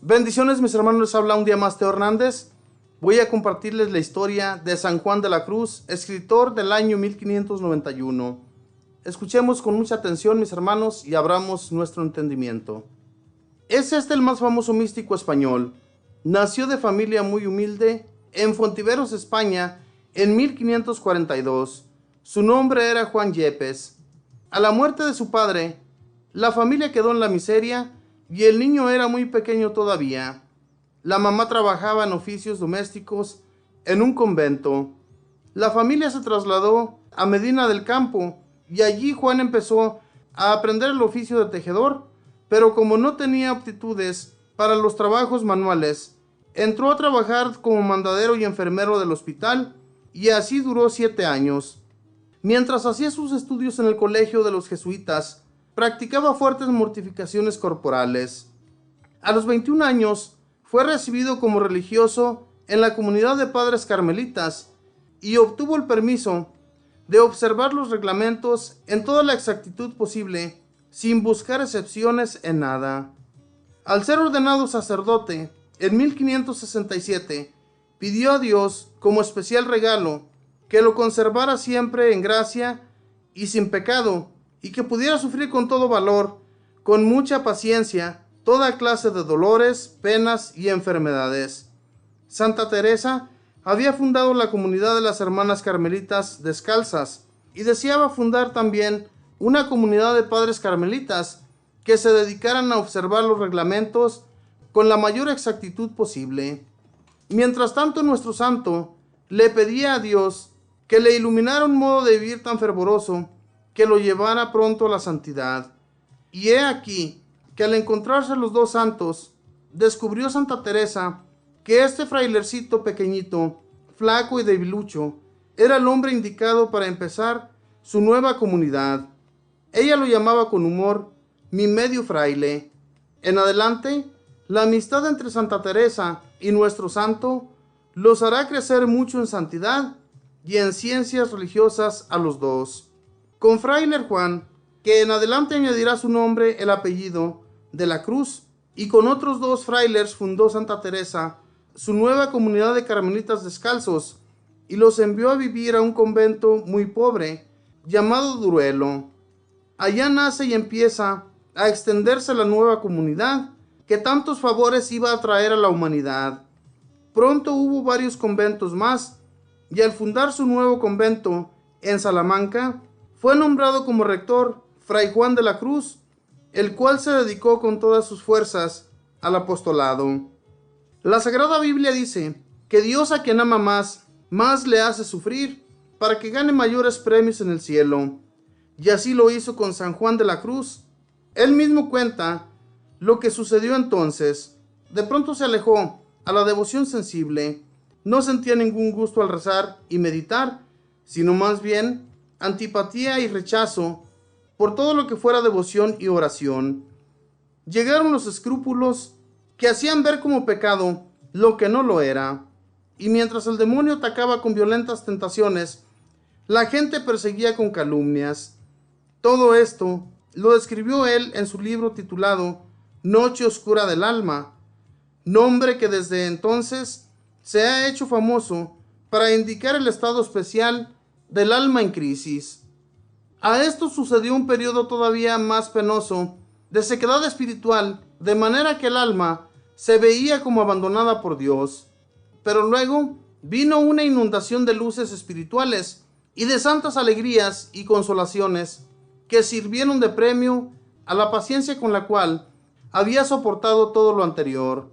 Bendiciones, mis hermanos, les habla un día más Teo Hernández. Voy a compartirles la historia de San Juan de la Cruz, escritor del año 1591. Escuchemos con mucha atención, mis hermanos, y abramos nuestro entendimiento. Es el más famoso místico español. Nació de familia muy humilde en Fontiveros, España, en 1542. Su nombre era Juan Yepes. A la muerte de su padre, la familia quedó en la miseria y el niño era muy pequeño todavía. La mamá trabajaba en oficios domésticos en un convento. La familia se trasladó a Medina del Campo y allí Juan empezó a aprender el oficio de tejedor, pero como no tenía aptitudes para los trabajos manuales, entró a trabajar como mandadero y enfermero del hospital y así duró 7 años. Mientras hacía sus estudios en el colegio de los jesuitas, practicaba fuertes mortificaciones corporales. A los 21 años fue recibido como religioso en la comunidad de padres carmelitas y obtuvo el permiso de observar los reglamentos en toda la exactitud posible, sin buscar excepciones en nada. Al ser ordenado sacerdote en 1567, pidió a Dios como especial regalo que lo conservara siempre en gracia y sin pecado, y que pudiera sufrir con todo valor, con mucha paciencia, toda clase de dolores, penas y enfermedades. Santa Teresa había fundado la comunidad de las hermanas carmelitas descalzas y deseaba fundar también una comunidad de padres carmelitas que se dedicaran a observar los reglamentos con la mayor exactitud posible. Mientras tanto, nuestro santo le pedía a Dios que le iluminara un modo de vivir tan fervoroso que lo llevara pronto a la santidad. Y he aquí que al encontrarse los dos santos, descubrió Santa Teresa que este frailercito pequeñito, flaco y debilucho, era el hombre indicado para empezar su nueva comunidad. Ella lo llamaba con humor mi medio fraile. En adelante, la amistad entre Santa Teresa y nuestro santo los hará crecer mucho en santidad y en ciencias religiosas a los dos. Con Fraile Juan, que en adelante añadirá su nombre el apellido de la Cruz, y con otros 2 frailes fundó Santa Teresa su nueva comunidad de carmelitas descalzos y los envió a vivir a un convento muy pobre llamado Duruelo. Allá nace y empieza a extenderse la nueva comunidad que tantos favores iba a traer a la humanidad. Pronto hubo varios conventos más, y al fundar su nuevo convento en Salamanca, fue nombrado como rector Fray Juan de la Cruz, el cual se dedicó con todas sus fuerzas al apostolado. La Sagrada Biblia dice que Dios a quien ama más le hace sufrir, para que gane mayores premios en el cielo. Y así lo hizo con San Juan de la Cruz. Él mismo cuenta lo que sucedió entonces. De pronto se alejó a la devoción sensible. No sentía ningún gusto al rezar y meditar, sino más bien antipatía y rechazo por todo lo que fuera devoción y oración. Llegaron los escrúpulos que hacían ver como pecado lo que no lo era, y mientras el demonio atacaba con violentas tentaciones, la gente perseguía con calumnias. Todo esto lo describió él en su libro titulado Noche Oscura del Alma, nombre que desde entonces se ha hecho famoso para indicar el estado especial del alma en crisis. A esto sucedió un periodo todavía más penoso de sequedad espiritual, de manera que el alma se veía como abandonada por Dios. Pero luego vino una inundación de luces espirituales y de santas alegrías y consolaciones que sirvieron de premio a la paciencia con la cual había soportado todo lo anterior.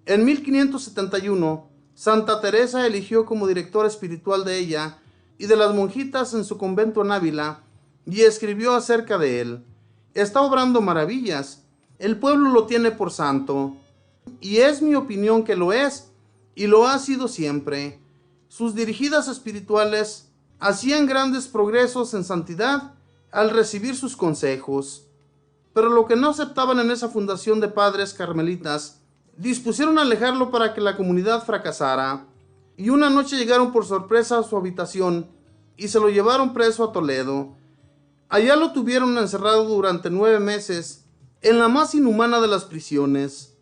En 1571, Santa Teresa eligió como director espiritual de ella y de las monjitas en su convento en Ávila, y escribió acerca de él: está obrando maravillas, el pueblo lo tiene por santo, y es mi opinión que lo es, y lo ha sido siempre. Sus dirigidas espirituales hacían grandes progresos en santidad al recibir sus consejos. Pero lo que no aceptaban en esa fundación de padres carmelitas, dispusieron a alejarlo para que la comunidad fracasara, y una noche llegaron por sorpresa a su habitación y se lo llevaron preso a Toledo. Allá lo tuvieron encerrado durante 9 meses en la más inhumana de las prisiones.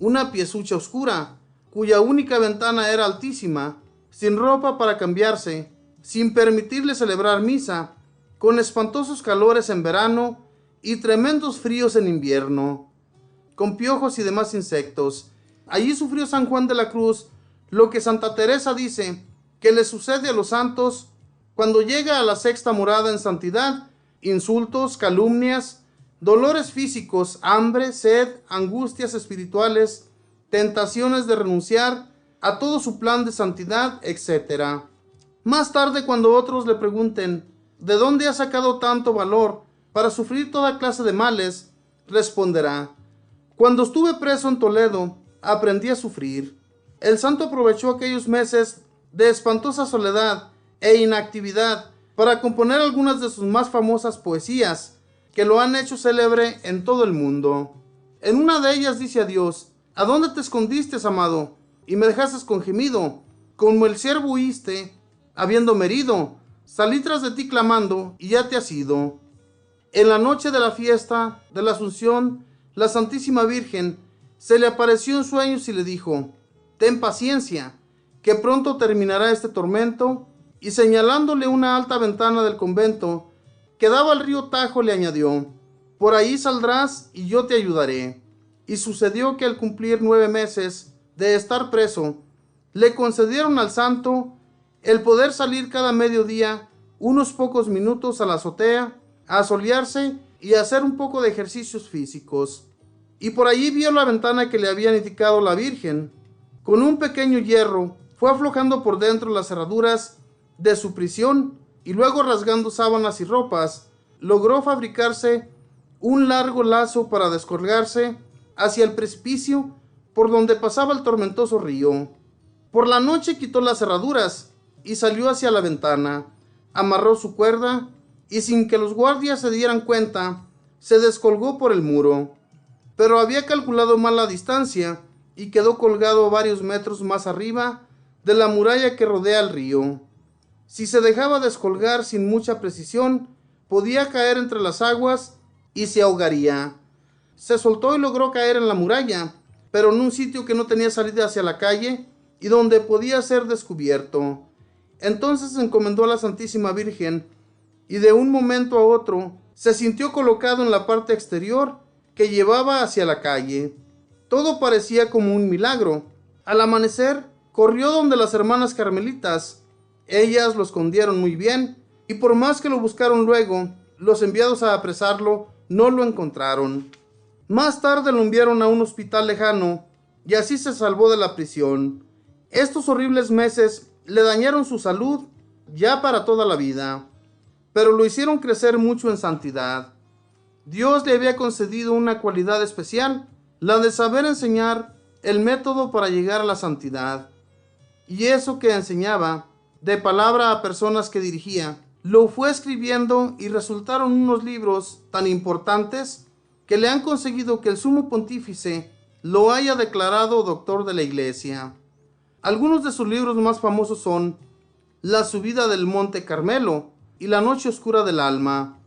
una piezucha oscura, cuya única ventana era altísima, sin ropa para cambiarse, sin permitirle celebrar misa, con espantosos calores en verano y tremendos fríos en invierno, con piojos y demás insectos. Allí sufrió San Juan de la Cruz lo que Santa Teresa dice que le sucede a los santos cuando llega a la sexta morada en santidad: insultos, calumnias, dolores físicos, hambre, sed, angustias espirituales, tentaciones de renunciar a todo su plan de santidad, etc. Más tarde, cuando otros le pregunten ¿de dónde ha sacado tanto valor para sufrir toda clase de males?, responderá: cuando estuve preso en Toledo, aprendí a sufrir. El santo aprovechó aquellos meses de espantosa soledad e inactividad para componer algunas de sus más famosas poesías, que lo han hecho célebre en todo el mundo. En una de ellas dice a Dios: ¿a dónde te escondiste, amado, y me dejaste con gemido? Como el ciervo huiste, habiéndome herido, salí tras de ti clamando, y ya te has ido. En la noche de la fiesta de la Asunción, la Santísima Virgen se le apareció en sueños y le dijo: ten paciencia, que pronto terminará este tormento, y señalándole una alta ventana del convento que daba al río Tajo, le añadió: por ahí saldrás y yo te ayudaré. Y sucedió que al cumplir 9 meses de estar preso, le concedieron al santo el poder salir cada mediodía unos pocos minutos a la azotea, a asolearse y a hacer un poco de ejercicios físicos. Y por allí vio la ventana que le había indicado la Virgen. Con un pequeño hierro fue aflojando por dentro las cerraduras de su prisión, y luego, rasgando sábanas y ropas, logró fabricarse un largo lazo para descolgarse hacia el precipicio por donde pasaba el tormentoso río. Por la noche quitó las cerraduras y salió hacia la ventana, amarró su cuerda y, sin que los guardias se dieran cuenta, se descolgó por el muro. Pero había calculado mal la distancia y quedó colgado varios metros más arriba de la muralla que rodea el río. Si se dejaba descolgar sin mucha precisión, podía caer entre las aguas y se ahogaría. Se soltó y logró caer en la muralla, pero en un sitio que no tenía salida hacia la calle y donde podía ser descubierto. Entonces se encomendó a la Santísima Virgen, y de un momento a otro se sintió colocado en la parte exterior que llevaba hacia la calle. Todo parecía como un milagro. Al amanecer, corrió donde las hermanas carmelitas. Ellas lo escondieron muy bien, y por más que lo buscaron luego, los enviados a apresarlo no lo encontraron. Más tarde lo enviaron a un hospital lejano, y así se salvó de la prisión. Estos horribles meses le dañaron su salud ya para toda la vida, pero lo hicieron crecer mucho en santidad. Dios le había concedido una cualidad especial, la de saber enseñar el método para llegar a la santidad. Y eso que enseñaba, de palabra a personas que dirigía, lo fue escribiendo, y resultaron unos libros tan importantes que le han conseguido que el sumo pontífice lo haya declarado doctor de la Iglesia. Algunos de sus libros más famosos son La subida del Monte Carmelo y La noche oscura del alma.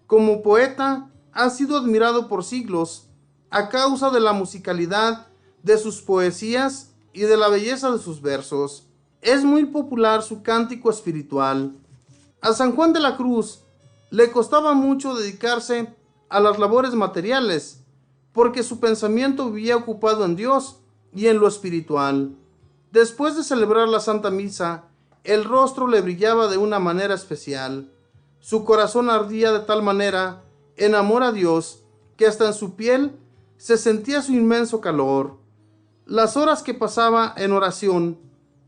Como poeta, ha sido admirado por siglos a causa de la musicalidad de sus poesías y de la belleza de sus versos. Es muy popular su cántico espiritual. A San Juan de la Cruz le costaba mucho dedicarse a las labores materiales, porque su pensamiento vivía ocupado en Dios y en lo espiritual. Después de celebrar la Santa Misa, el rostro le brillaba de una manera especial. Su corazón ardía de tal manera en amor a Dios que hasta en su piel se sentía su inmenso calor. Las horas que pasaba en oración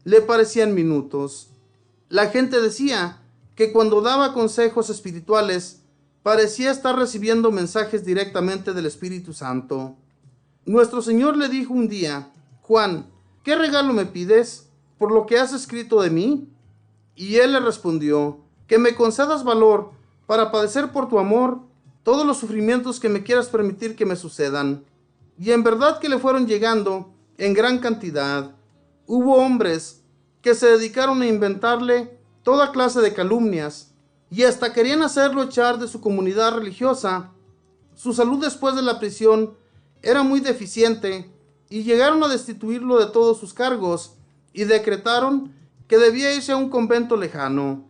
le parecían minutos. La gente decía que cuando daba consejos espirituales parecía estar recibiendo mensajes directamente del Espíritu Santo. Nuestro Señor le dijo un día: Juan, ¿qué regalo me pides por lo que has escrito de mí? Y él le respondió: que me concedas valor para padecer por tu amor todos los sufrimientos que me quieras permitir que me sucedan. Y en verdad que le fueron llegando en gran cantidad. Hubo hombres que se dedicaron a inventarle toda clase de calumnias, y hasta querían hacerlo echar de su comunidad religiosa. Su salud después de la prisión era muy deficiente, y llegaron a destituirlo de todos sus cargos y decretaron que debía irse a un convento lejano.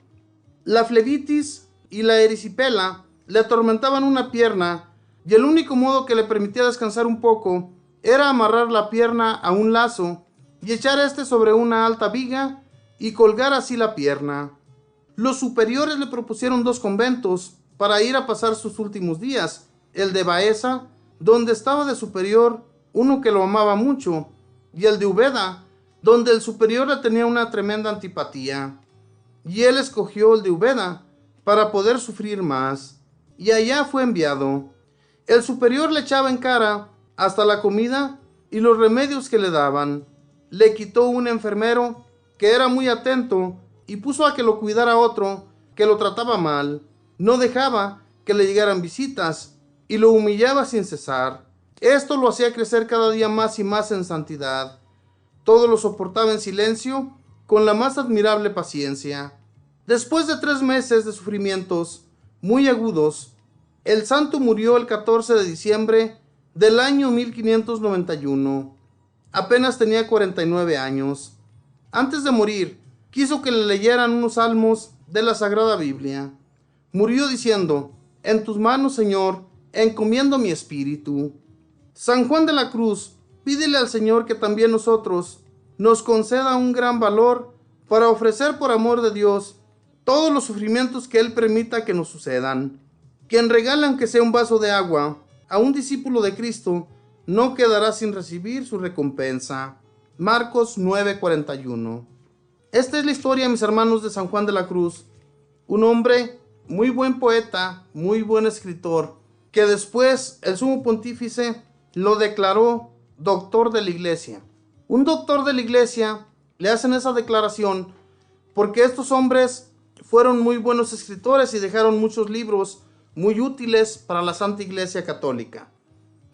La flebitis y la erisipela le atormentaban una pierna y el único modo que le permitía descansar un poco era amarrar la pierna a un lazo y echar este sobre una alta viga y colgar así la pierna. Los superiores le propusieron 2 conventos para ir a pasar sus últimos días, el de Baeza, donde estaba de superior uno que lo amaba mucho, y el de Úbeda, donde el superior le tenía una tremenda antipatía. Y él escogió el de Úbeda para poder sufrir más, y allá fue enviado. El superior le echaba en cara hasta la comida y los remedios que le daban. Le quitó un enfermero que era muy atento y puso a que lo cuidara otro que lo trataba mal. No dejaba que le llegaran visitas y lo humillaba sin cesar. Esto lo hacía crecer cada día más y más en santidad. Todo lo soportaba en silencio con la más admirable paciencia. Después de 3 meses de sufrimientos muy agudos, el santo murió el 14 de diciembre del año 1591. Apenas tenía 49 años. Antes de morir, quiso que le leyeran unos salmos de la Sagrada Biblia. Murió diciendo: en tus manos, Señor, encomiendo mi espíritu. San Juan de la Cruz, pídele al Señor que también nosotros nos conceda un gran valor para ofrecer por amor de Dios todos los sufrimientos que Él permita que nos sucedan. Quien regala aunque sea un vaso de agua a un discípulo de Cristo no quedará sin recibir su recompensa. Marcos 9:41. Esta es la historia, mis hermanos, de San Juan de la Cruz, un hombre muy buen poeta, muy buen escritor, que después el sumo pontífice lo declaró doctor de la iglesia. Un doctor de la iglesia le hacen esa declaración porque estos hombres fueron muy buenos escritores y dejaron muchos libros muy útiles para la Santa Iglesia Católica.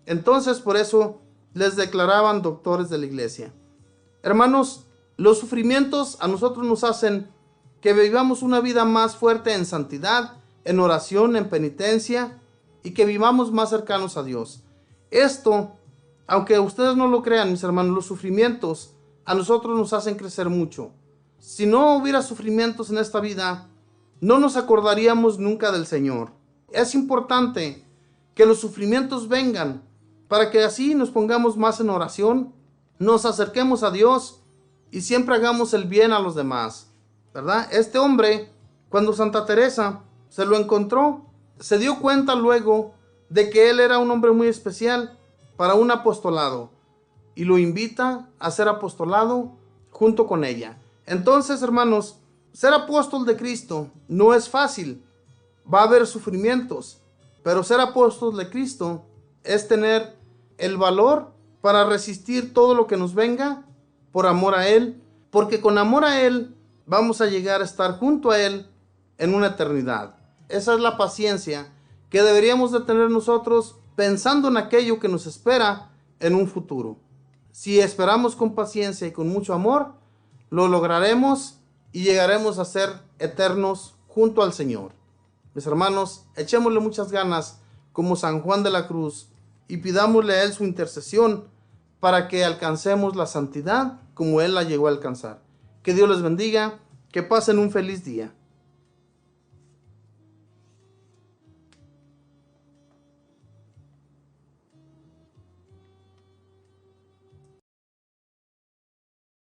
Entonces, por eso les declaraban doctores de la iglesia. Hermanos, los sufrimientos a nosotros nos hacen que vivamos una vida más fuerte en santidad, en oración, en penitencia, y que vivamos más cercanos a Dios. Esto, aunque ustedes no lo crean, mis hermanos, los sufrimientos a nosotros nos hacen crecer mucho. Si no hubiera sufrimientos en esta vida, no nos acordaríamos nunca del Señor. Es importante que los sufrimientos vengan para que así nos pongamos más en oración, nos acerquemos a Dios y siempre hagamos el bien a los demás, ¿verdad? Este hombre, cuando Santa Teresa se lo encontró, se dio cuenta luego de que él era un hombre muy especial para un apostolado y lo invita a ser apostolado junto con ella. Entonces, hermanos, ser apóstol de Cristo no es fácil. Va a haber sufrimientos, pero ser apóstol de Cristo es tener el valor para resistir todo lo que nos venga por amor a Él, porque con amor a Él vamos a llegar a estar junto a Él en una eternidad. Esa es la paciencia que deberíamos de tener nosotros pensando en aquello que nos espera en un futuro. Si esperamos con paciencia y con mucho amor, lo lograremos y llegaremos a ser eternos junto al Señor. Mis hermanos, echémosle muchas ganas como San Juan de la Cruz y pidámosle a Él su intercesión para que alcancemos la santidad como Él la llegó a alcanzar. Que Dios les bendiga, que pasen un feliz día.